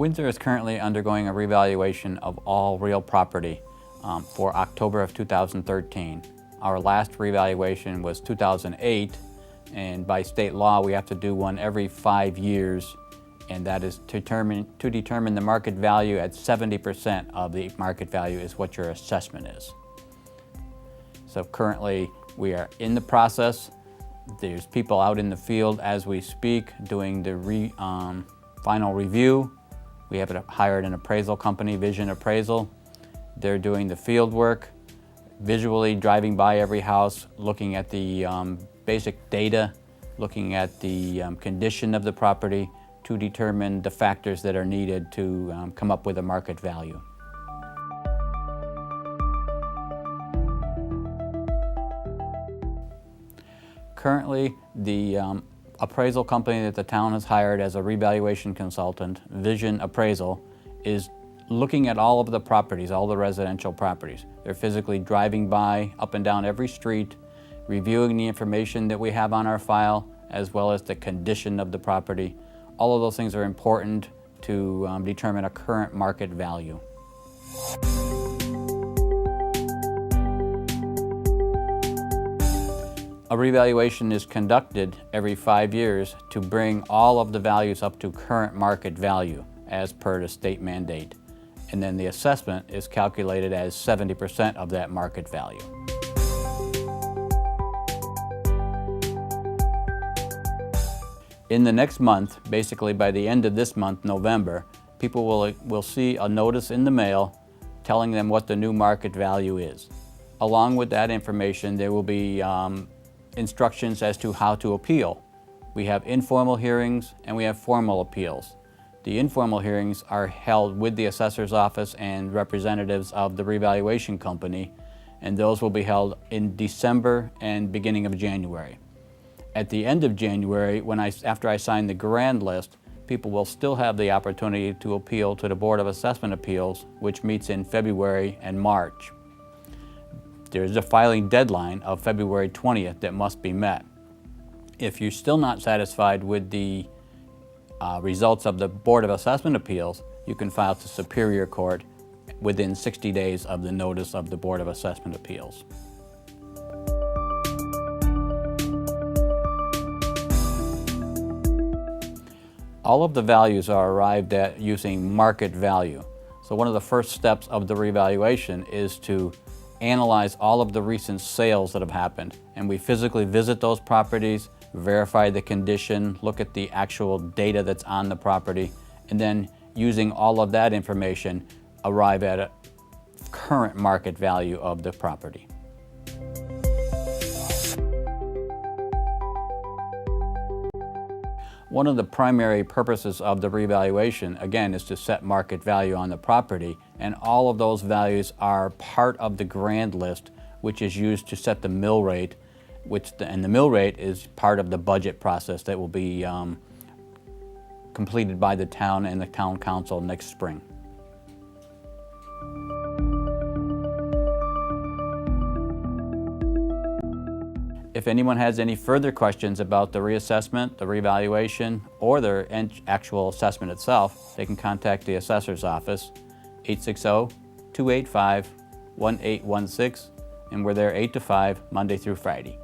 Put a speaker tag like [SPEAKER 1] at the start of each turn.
[SPEAKER 1] Windsor is currently undergoing a revaluation of all real property for October of 2013. Our last revaluation was 2008, and by state law we have to do one every 5 years, and that is to determine the market value at 70% of the market value is what your assessment is. So currently we are in the process. There's people out in the field as we speak doing the final review. We have hired an appraisal company, Vision Appraisal. They're doing the field work, visually driving by every house, looking at the basic data, looking at the condition of the property to determine the factors that are needed to come up with a market value. Currently, the appraisal company that the town has hired as a revaluation consultant, Vision Appraisal, is looking at all of the properties, all the residential properties. They're physically driving by up and down every street, reviewing the information that we have on our file, as well as the condition of the property. All of those things are important to determine a current market value. A revaluation is conducted every 5 years to bring all of the values up to current market value as per the state mandate. And then the assessment is calculated as 70% of that market value. In the next month, basically by the end of this month, November, people will see a notice in the mail telling them what the new market value is. Along with that information, there will be instructions as to how to appeal. We have informal hearings and we have formal appeals. The informal hearings are held with the assessor's office and representatives of the revaluation company, and those will be held in December and beginning of January. At the end of January, after I sign the grand list, people will still have the opportunity to appeal to the Board of Assessment Appeals, which meets in February and March. There's a filing deadline of February 20th that must be met. If you're still not satisfied with the results of the Board of Assessment Appeals, you can file to Superior Court within 60 days of the notice of the Board of Assessment Appeals. All of the values are arrived at using market value. So one of the first steps of the revaluation is to analyze all of the recent sales that have happened, and we physically visit those properties, verify the condition, look at the actual data that's on the property, and then using all of that information arrive at a current market value of the property. One of the primary purposes of the revaluation, again, is to set market value on the property, and all of those values are part of the grand list, which is used to set the mill rate, and the mill rate is part of the budget process that will be completed by the town and the town council next spring. If anyone has any further questions about the reassessment, the revaluation, or the actual assessment itself, they can contact the assessor's office, 860-285-1816, and we're there 8 to 5, Monday through Friday.